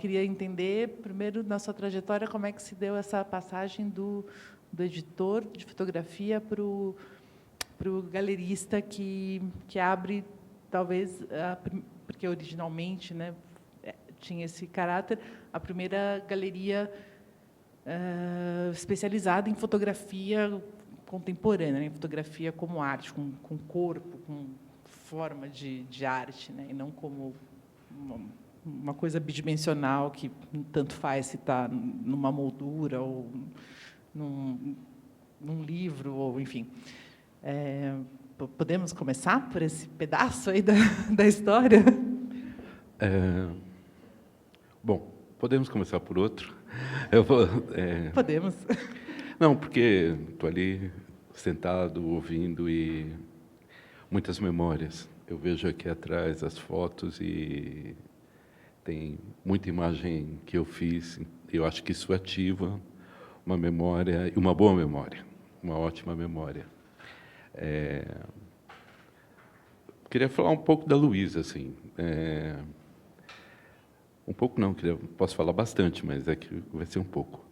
queria entender, primeiro, na sua trajetória, como é que se deu essa passagem do editor de fotografia para o galerista que abre, talvez, porque originalmente, né, tinha esse caráter, a primeira galeria especializada em fotografia contemporânea, né, em fotografia como arte, com corpo, com forma de arte, né, e não como uma coisa bidimensional que tanto faz se está numa moldura ou num livro, ou enfim. Podemos começar por esse pedaço aí da história? Bom, podemos começar por outro? Podemos. Não, porque estou ali sentado, ouvindo, e muitas memórias. Eu vejo aqui atrás as fotos e tem muita imagem que eu fiz. Eu acho que isso ativa uma memória, uma boa memória, uma ótima memória. Queria falar um pouco da Luísa, assim. Um pouco não, posso falar bastante, mas é que vai ser um pouco.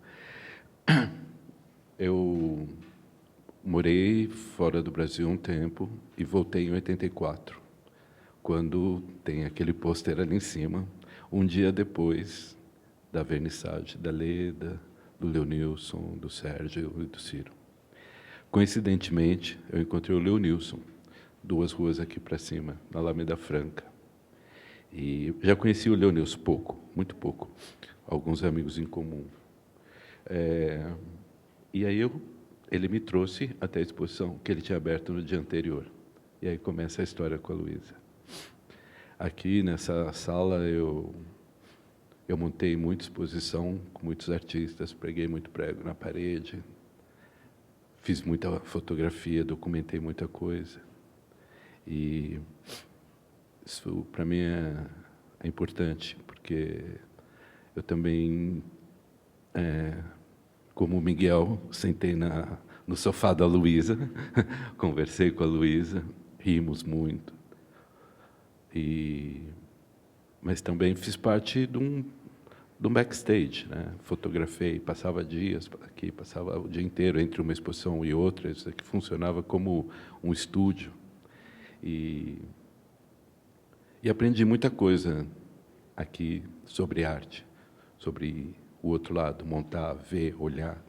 Eu morei fora do Brasil um tempo e voltei em 84, quando tem aquele pôster ali em cima, um dia depois da vernissage da Leda, do Leonilson, do Sérgio e do Ciro. Coincidentemente, eu encontrei o Leonilson, 2 ruas aqui para cima, na Alameda Franca. E já conheci o Leonilson pouco, muito pouco, alguns amigos em comum. E aí ele me trouxe até a exposição que ele tinha aberto no dia anterior. E aí começa a história com a Luísa. Aqui nessa sala eu montei muita exposição com muitos artistas, preguei muito prego na parede, fiz muita fotografia, documentei muita coisa. E isso para mim é importante, porque eu também, como o Miguel, sentei no sofá da Luísa, conversei com a Luísa, rimos muito. Mas também fiz parte de um backstage, né? Fotografei, passava dias aqui, passava o dia inteiro entre uma exposição e outra. Isso aqui funcionava como um estúdio. E aprendi muita coisa aqui sobre arte, sobre o outro lado, montar, ver, olhar.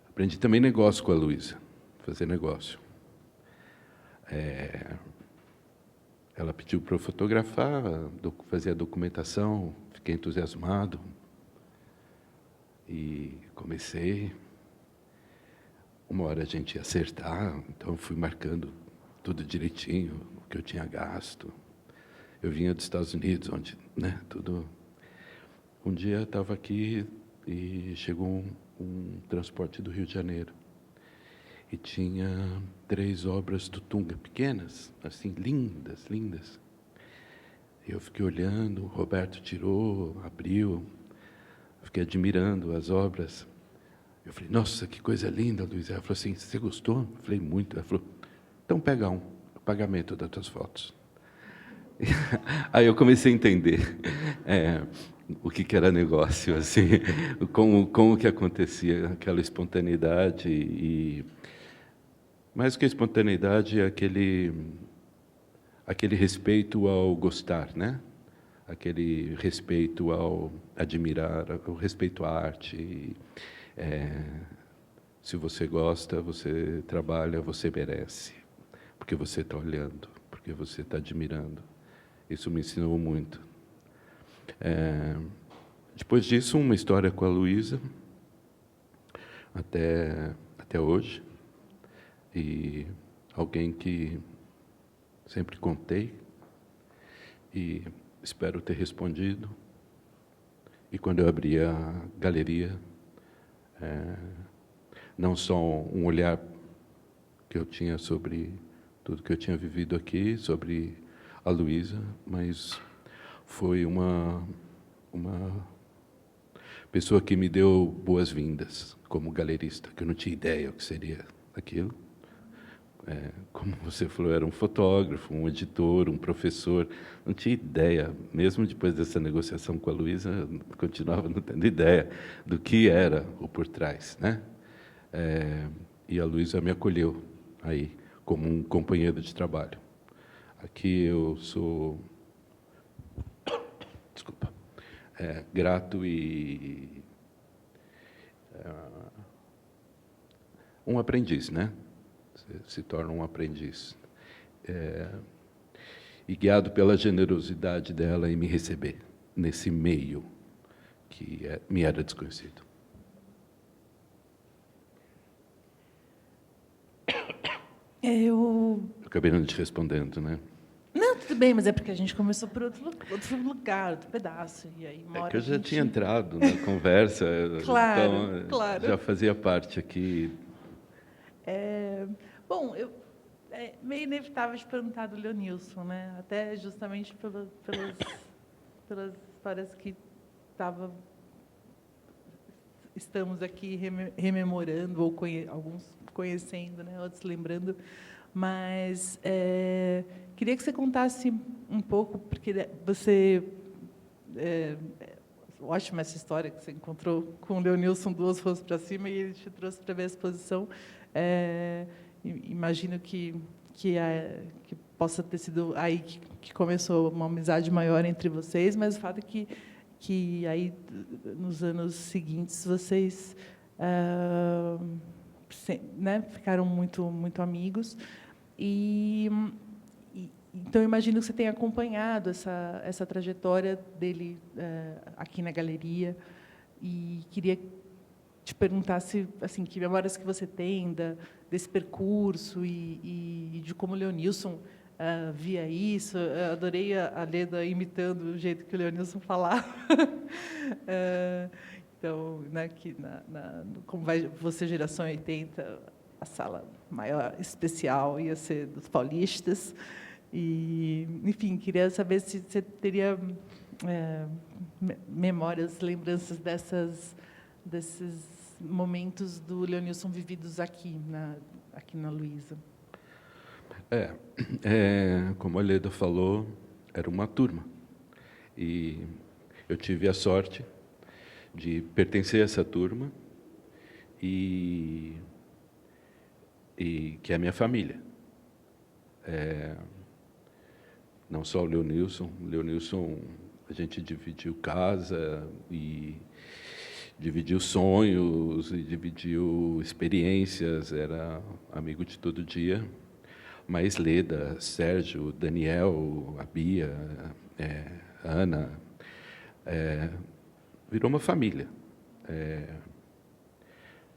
Aprendi também negócio com a Luísa, fazer negócio. Ela pediu para eu fotografar, fazer a documentação, fiquei entusiasmado e comecei. Uma hora a gente ia acertar, então eu fui marcando tudo direitinho, o que eu tinha gasto. Eu vinha dos Estados Unidos, onde, né, tudo. Um dia eu estava aqui e chegou um transporte do Rio de Janeiro. E tinha 3 obras do Tunga, pequenas, assim, lindas, lindas. Eu fiquei olhando, o Roberto tirou, abriu, fiquei admirando as obras. Eu falei, nossa, que coisa linda, Luiz. Ela falou assim, você gostou? Eu falei, muito. Ela falou, então pega o pagamento das tuas fotos. Aí eu comecei a entender o que era negócio, assim, como que acontecia aquela espontaneidade. Mais que a espontaneidade, aquele respeito ao gostar, né? Aquele respeito ao admirar, o respeito à arte. Se você gosta, você trabalha, você merece, porque você está olhando, porque você está admirando. Isso me ensinou muito. Depois disso, uma história com a Luísa, até hoje. E alguém que sempre contei e espero ter respondido. E quando eu abri a galeria, não só um olhar que eu tinha sobre tudo que eu tinha vivido aqui, sobre a Luísa, mas foi uma pessoa que me deu boas-vindas como galerista, que eu não tinha ideia o que seria aquilo. como você falou, era um fotógrafo, um editor, um professor. Não tinha ideia, mesmo depois dessa negociação com a Luísa, continuava não tendo ideia do que era o por trás, né? E a Luísa me acolheu aí como um companheiro de trabalho. Aqui eu sou, desculpa, grato e um aprendiz, né? Você se torna um aprendiz. E guiado pela generosidade dela em me receber nesse meio que me era desconhecido. Eu Acabei não te respondendo, né? Não, tudo bem, mas é porque a gente começou por outro lugar, outro pedaço. E aí, uma hora Que eu já a gente... tinha entrado na conversa, Claro, então claro. já fazia parte aqui. Bom, é meio inevitável te perguntar do Leonilson, né? Até justamente pelas histórias que estamos aqui rememorando, ou alguns conhecendo, né? Outros lembrando. Mas queria que você contasse um pouco, porque você... ótima essa história que você encontrou com o Leonilson duas ruas para cima e ele te trouxe para ver a exposição. Imagino que possa ter sido aí que começou uma amizade maior entre vocês, mas o fato é que aí, nos anos seguintes, vocês né, ficaram muito amigos. Então, imagino que você tenha acompanhado essa trajetória dele aqui na galeria, e queria te perguntar assim, que memórias que você tem desse percurso e de como o Leonilson via isso. Eu adorei a Leda imitando o jeito que o Leonilson falava. Então, né, que como você, geração 80, a sala maior especial ia ser dos paulistas. E, enfim, queria saber se você teria memórias, lembranças desses momentos do Leonilson vividos aqui na Luísa. Como a Leda falou, era uma turma. E eu tive a sorte de pertencer a essa turma e que é a minha família. Não só o Leonilson, a gente dividiu casa e dividiu sonhos e dividiu experiências, era amigo de todo dia. Mas Leda, Sérgio, Daniel, a Bia, a Ana, virou uma família.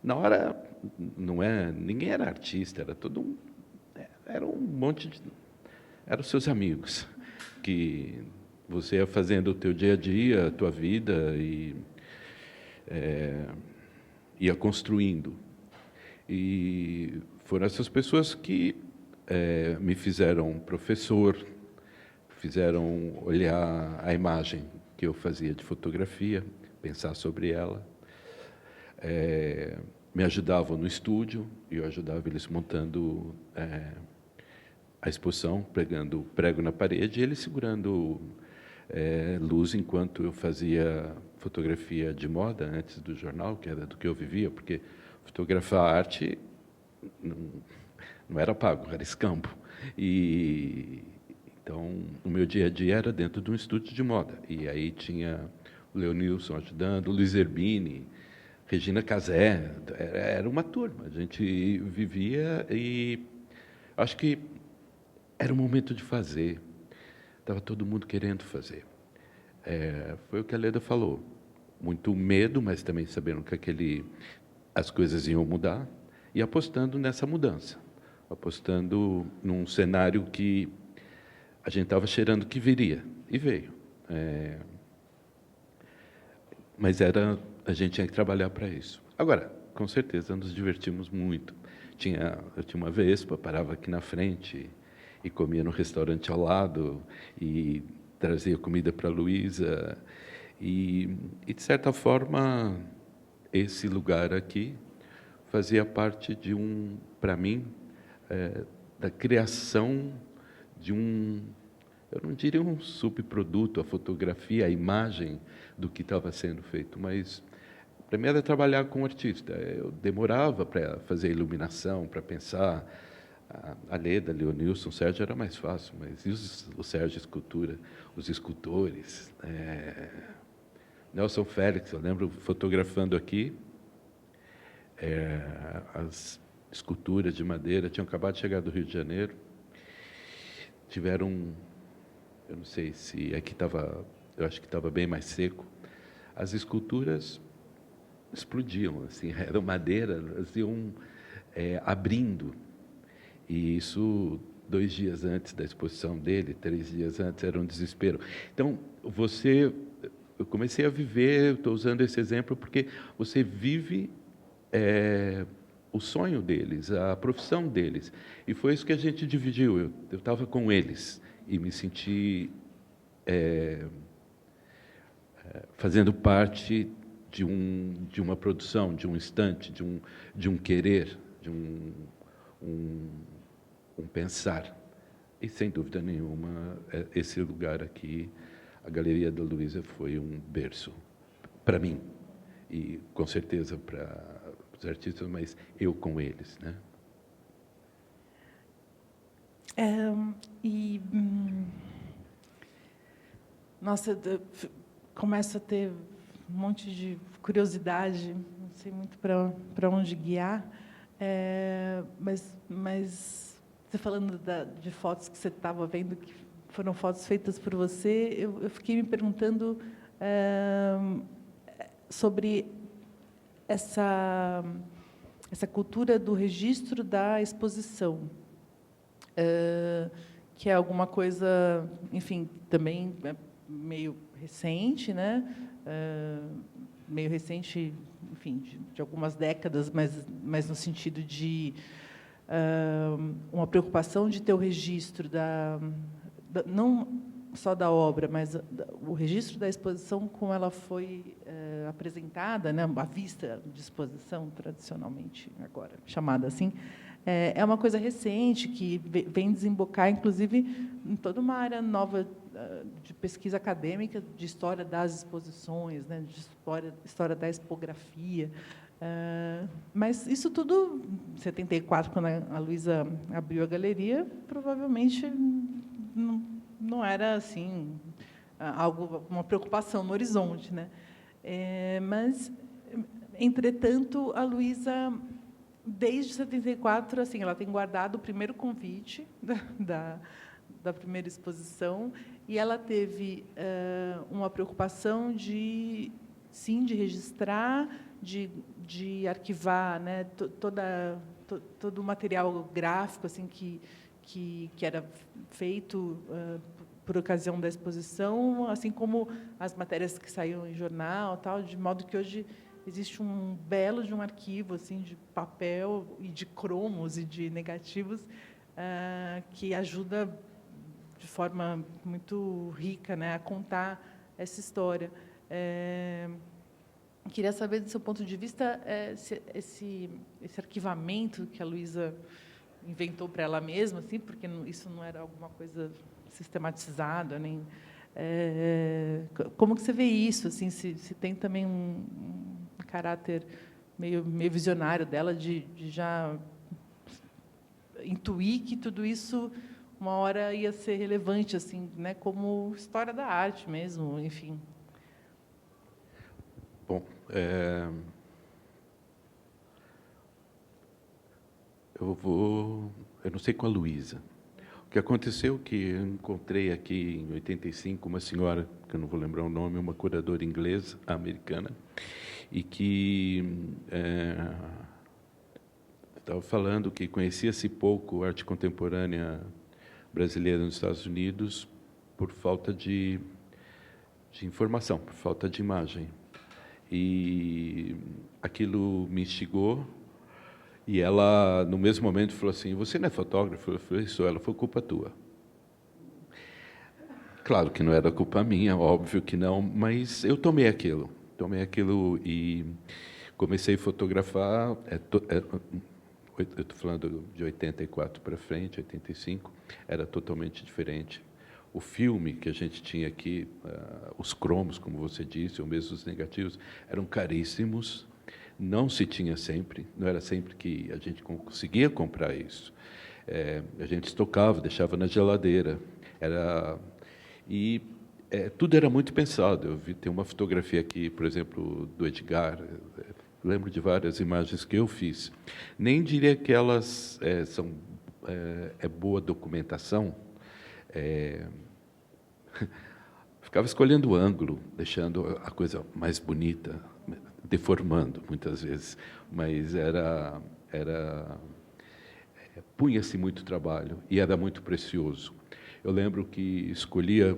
Na hora, ninguém era artista, era um monte de... Eram seus amigos, que você ia fazendo o teu dia a dia, a tua vida, e ia construindo. E foram essas pessoas que me fizeram professor, fizeram olhar a imagem que eu fazia de fotografia, pensar sobre ela. Me ajudavam no estúdio, e eu ajudava eles montando a exposição, pregando prego na parede, e ele segurando luz enquanto eu fazia fotografia de moda antes do jornal, que era do que eu vivia, porque fotografar arte não era pago, era escambo. Então, o meu dia a dia era dentro de um estúdio de moda. E aí tinha o Leonilson ajudando, o Luiz Zerbini, Regina Casé, era uma turma. A gente vivia e acho que era o momento de fazer. Estava todo mundo querendo fazer. Foi o que a Leda falou. Muito medo, mas também sabendo que as coisas iam mudar, e apostando nessa mudança. Apostando num cenário que a gente estava cheirando que viria. E veio. Mas a gente tinha que trabalhar para isso. Agora, com certeza, nos divertimos muito. Eu tinha uma Vespa, parava aqui na frente e comia no restaurante ao lado, e trazia comida para a Luísa. E, de certa forma, esse lugar aqui fazia parte para mim, da criação de eu não diria um subproduto, a fotografia, a imagem do que estava sendo feito, mas para mim era trabalhar com o artista. Eu demorava para fazer a iluminação, para pensar. A Leda, Leonilson, o Sérgio era mais fácil, mas e o Sérgio Escultura, os escultores? Nelson Félix, eu lembro fotografando aqui, as esculturas de madeira, tinham acabado de chegar do Rio de Janeiro, tiveram, eu não sei se aqui estava, eu acho que estava bem mais seco, as esculturas explodiam, assim, era madeira, elas iam abrindo, e isso 2 dias antes da exposição dele, 3 dias antes, era um desespero. Então, eu comecei a viver, estou usando esse exemplo porque você vive o sonho deles, a profissão deles. E foi isso que a gente dividiu. Eu estava com eles e me senti fazendo parte de uma produção, de um instante, de um querer, de um pensar. E, sem dúvida nenhuma, esse lugar aqui, a Galeria da Luiza, foi um berço para mim. E, com certeza, para os artistas, mas eu com eles, né? Nossa, eu começo a ter um monte de curiosidade, não sei muito para onde guiar, mas você falando de fotos que você estava vendo, que foram fotos feitas por você, eu fiquei me perguntando sobre essa cultura do registro da exposição, que é alguma coisa, enfim, também meio recente, né? Meio recente, enfim, de algumas décadas, mas no sentido de uma preocupação de ter o registro não só da obra, mas o registro da exposição como ela foi apresentada, né, à vista de exposição, tradicionalmente agora chamada assim, é uma coisa recente que vem desembocar, inclusive, em toda uma área nova de pesquisa acadêmica, de história das exposições, né, de história da expografia. Mas isso tudo, em 74, quando a Luiza abriu a galeria, provavelmente não era assim uma preocupação no horizonte, né? Mas, entretanto, a Luiza, desde 74, assim, ela tem guardado o primeiro convite da primeira exposição, e ela teve uma preocupação de registrar, de arquivar, né, todo o material gráfico assim que era feito por ocasião da exposição, assim como as matérias que saíam em jornal, tal, de modo que hoje existe um belo de um arquivo assim de papel e de cromos e de negativos que ajuda de forma muito rica, né, a contar essa história. Queria saber, do seu ponto de vista, esse arquivamento que a Luiza inventou para ela mesma, assim, porque isso não era alguma coisa sistematizada, nem como que você vê isso, assim, se tem também um caráter meio visionário dela de já intuir que tudo isso uma hora ia ser relevante, assim, né, como história da arte mesmo, enfim. Bom, eu não sei com a Luiza. O que aconteceu é que eu encontrei aqui em 85 uma senhora, que eu não vou lembrar o nome, uma curadora inglesa, americana, e que estava falando que conhecia-se pouco arte contemporânea brasileira nos Estados Unidos por falta de informação, por falta de imagem. E aquilo me instigou, e ela, no mesmo momento, falou assim: você não é fotógrafo? Eu falei: sou. Ela: foi culpa tua. Claro que não era culpa minha, óbvio que não, mas eu tomei aquilo e comecei a fotografar. eu estou falando de 84 para frente, 85, era totalmente diferente. O filme que a gente tinha aqui, os cromos, como você disse, ou mesmo os negativos, eram caríssimos, não se tinha sempre, não era sempre que a gente conseguia comprar isso. A gente estocava, deixava na geladeira, tudo era muito pensado. Tem uma fotografia aqui, por exemplo, do Edgar, lembro de várias imagens que eu fiz. Nem diria que elas são boa documentação, ficava escolhendo o ângulo, deixando a coisa mais bonita, deformando muitas vezes, mas punha-se muito trabalho e era muito precioso. Eu lembro que escolhia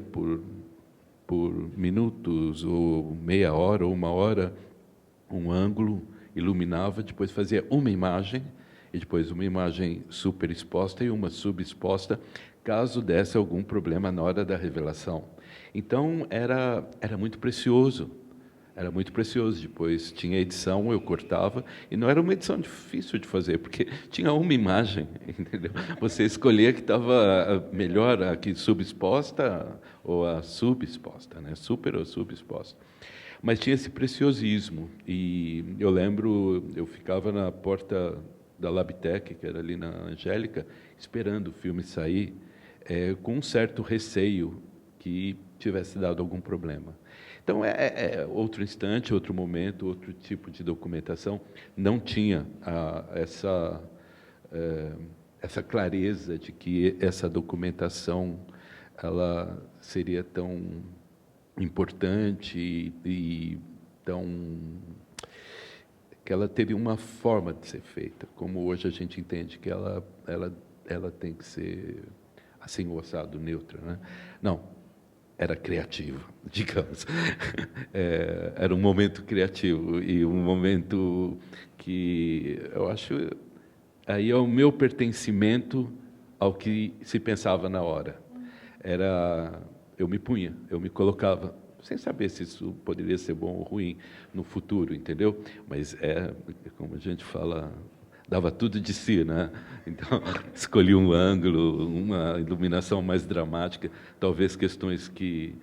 por minutos ou meia hora ou uma hora um ângulo, iluminava, depois fazia uma imagem e depois uma imagem superexposta e uma subexposta, caso desse algum problema na hora da revelação. Então, era muito precioso. Era muito precioso. Depois tinha edição, eu cortava, e não era uma edição difícil de fazer, porque tinha uma imagem, entendeu? Você escolhia que estava melhor a que subexposta ou a subexposta, né? Super ou subexposta. Mas tinha esse preciosismo. E eu lembro, eu ficava na porta da Labtec, que era ali na Angélica, esperando o filme sair, com um certo receio que tivesse dado algum problema. Então, outro instante, outro momento, outro tipo de documentação. Não tinha essa clareza de que essa documentação ela seria tão importante e tão... que ela teve uma forma de ser feita, como hoje a gente entende que ela tem que ser assim, o assado, neutra, né? Não, era criativo, digamos. Era um momento criativo e um momento que eu acho aí é o meu pertencimento ao que se pensava na hora. Eu me colocava, sem saber se isso poderia ser bom ou ruim no futuro, entendeu? Mas como a gente fala, dava tudo de si, né? Então, escolhi um ângulo, uma iluminação mais dramática, talvez questões que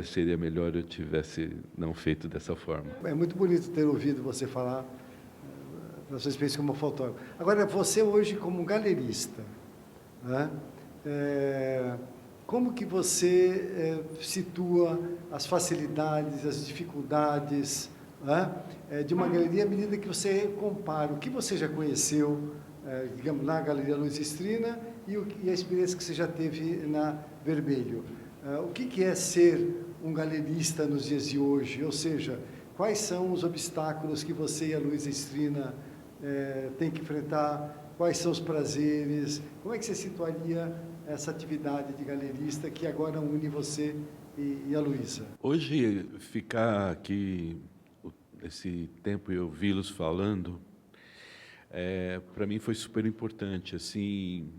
seria melhor eu tivesse não feito dessa forma. É muito bonito ter ouvido você falar da sua experiência como fotógrafo. Agora, você hoje como galerista, né? Como que você situa as facilidades, as dificuldades, né, de uma galeria à medida que você compara o que você já conheceu, digamos, na Galeria Luiza Estrina e a experiência que você já teve na Vermelho? O que é ser um galerista nos dias de hoje? Ou seja, quais são os obstáculos que você e a Luiza Estrina têm que enfrentar? Quais são os prazeres? Como é que você situaria essa atividade de galerista que agora une você e a Luiza? Hoje, ficar aqui esse tempo e ouvi-los falando, para mim foi super importante, assim,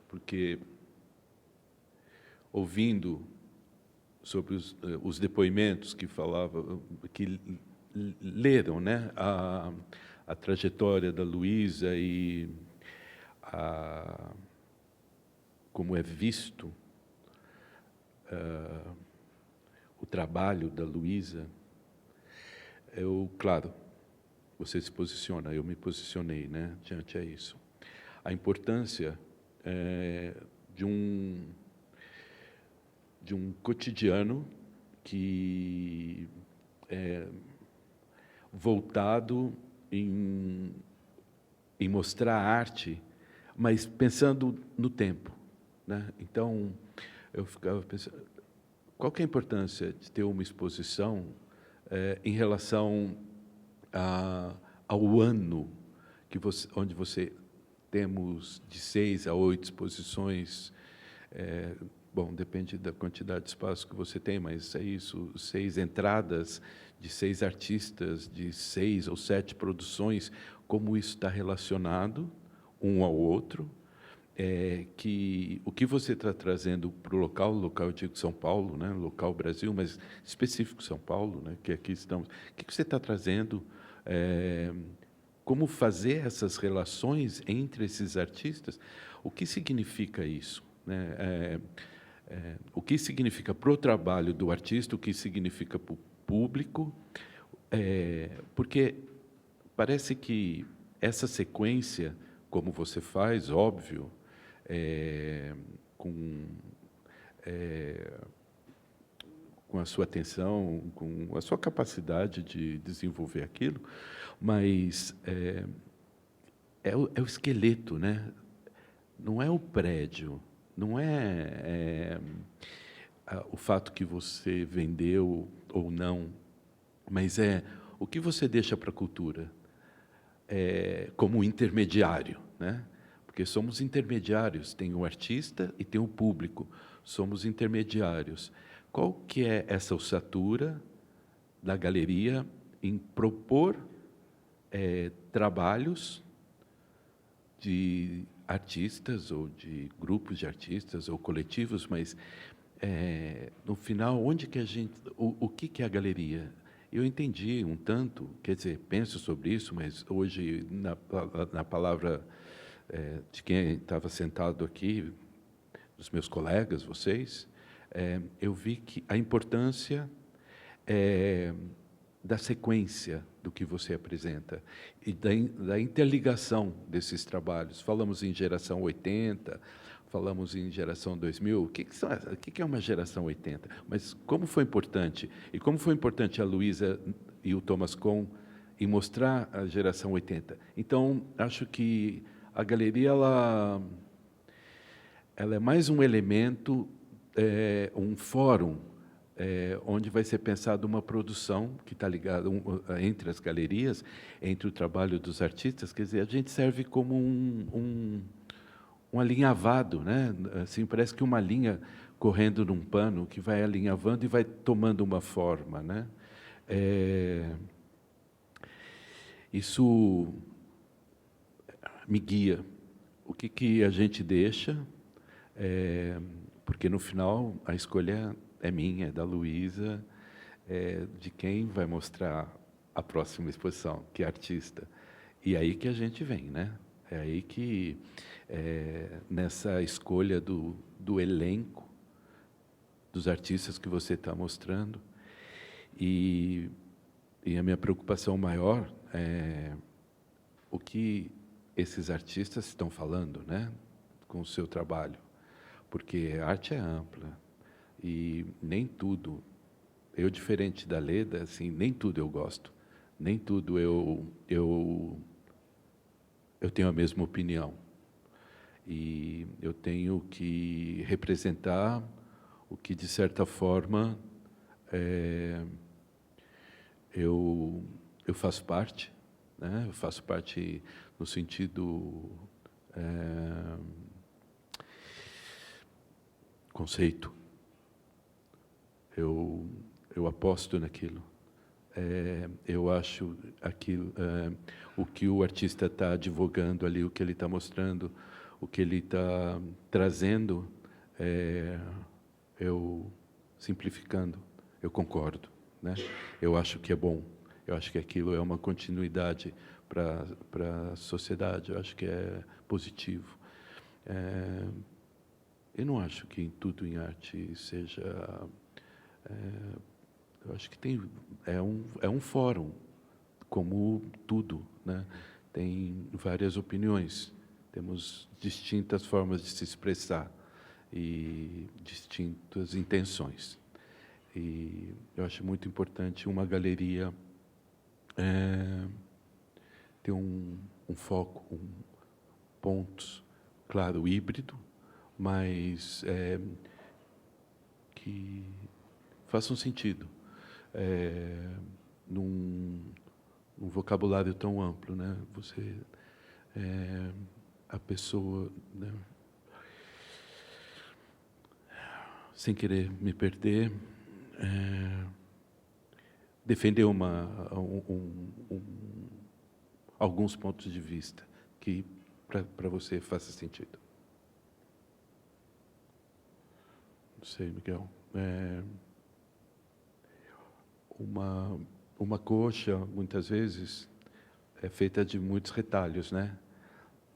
porque ouvindo sobre os depoimentos que falavam, que leram, né, a trajetória da Luiza e como é visto o trabalho da Luiza, claro, você se posiciona, eu me posicionei, né, diante a isso. A importância de um cotidiano que é voltado em mostrar a arte, mas pensando no tempo, né? Então, eu ficava pensando, qual que é a importância de ter uma exposição em relação ao ano onde você temos de 6 a 8 exposições, bom, depende da quantidade de espaço que você tem, mas é isso, 6 entradas de 6 artistas, de 6 ou 7 produções, como isso está relacionado um ao outro, que o que você está trazendo para o local eu digo São Paulo, né, local Brasil, mas específico São Paulo, né, que aqui estamos, o que você está trazendo como fazer essas relações entre esses artistas. O que significa isso, né? O que significa para o trabalho do artista, o que significa para o público, porque parece que essa sequência, como você faz, óbvio, com a sua atenção, com a sua capacidade de desenvolver aquilo, mas é o esqueleto, né? Não é o prédio, não é o fato que você vendeu ou não, mas é o que você deixa para a cultura como intermediário, né? Porque somos intermediários, tem o artista e tem o público, somos intermediários. Qual que é essa ossatura da galeria em propor trabalhos de artistas ou de grupos de artistas ou coletivos, mas no final, onde que a gente, o que é a galeria? Eu entendi um tanto, quer dizer, penso sobre isso, mas hoje na palavra de quem estava sentado aqui, dos meus colegas, vocês, eu vi que a importância da sequência do que você apresenta e da interligação desses trabalhos. Falamos em geração 80, falamos em geração 2000. O que é uma geração 80? Mas como foi importante? E como foi importante a Luísa e o Thomas Kohn em mostrar a geração 80? Então, acho que a galeria ela é mais um elemento, um fórum, onde vai ser pensada uma produção que está ligada entre as galerias, entre o trabalho dos artistas. Quer dizer, a gente serve como um alinhavado, né? Assim, parece que uma linha correndo num pano que vai alinhavando e vai tomando uma forma, né? Isso me guia. O que a gente deixa, porque no final a escolha é minha, é da Luísa, de quem vai mostrar a próxima exposição, que é artista. E aí que a gente vem, né? É aí que, nessa escolha do elenco, dos artistas que você está mostrando, e a minha preocupação maior é o que esses artistas estão falando, né, com o seu trabalho, porque a arte é ampla e nem tudo, eu diferente da Leda, assim, nem tudo eu gosto, nem tudo eu tenho a mesma opinião, e eu tenho que representar o que de certa forma eu faço parte, né? Eu faço parte no sentido conceito. Eu aposto naquilo. Eu acho aquilo, o que o artista está advogando ali, o que ele está mostrando, o que ele está trazendo, eu simplificando, eu concordo, né? Eu acho que é bom. Eu acho que aquilo é uma continuidade para a sociedade. Eu acho que é positivo. Eu não acho que tudo em arte seja... eu acho que é um fórum, como tudo, né? Tem várias opiniões, temos distintas formas de se expressar e distintas intenções. E eu acho muito importante uma galeria ter um foco, pontos, claro, híbrido, mas que façam sentido num vocabulário tão amplo, né? Você, a pessoa, né? Sem querer me perder, defender alguns pontos de vista que para você faça sentido. Não sei, Miguel. Uma coxa, muitas vezes, é feita de muitos retalhos, né?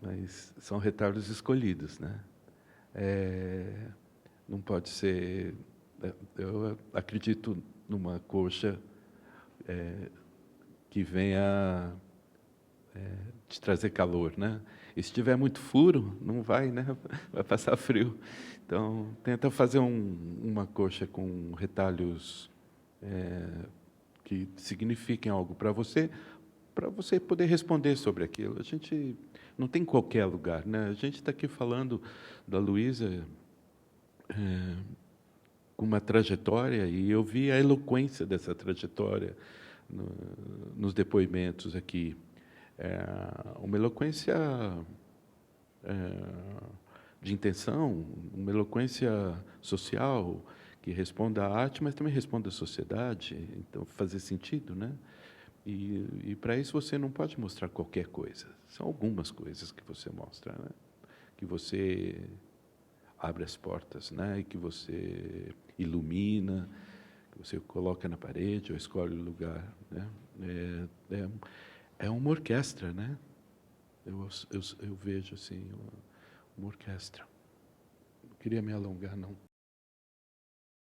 Mas são retalhos escolhidos, né? Não pode ser... Eu acredito numa coxa que venha te trazer calor, né? E se tiver muito furo, não vai, né? Vai passar frio. Então, tenta fazer uma coxa com retalhos que signifiquem algo para você poder responder sobre aquilo. A gente não tem qualquer lugar, né? A gente está aqui falando da Luísa com uma trajetória, e eu vi a eloquência dessa trajetória nos depoimentos aqui. Uma eloquência de intenção, uma eloquência social que responda à arte, mas também responda à sociedade, então fazer sentido, né? E para isso você não pode mostrar qualquer coisa. São algumas coisas que você mostra, né? Que você abre as portas, né? E que você ilumina, que você coloca na parede ou escolhe o lugar, né? É uma orquestra, né? Eu vejo assim uma orquestra. Não queria me alongar, não.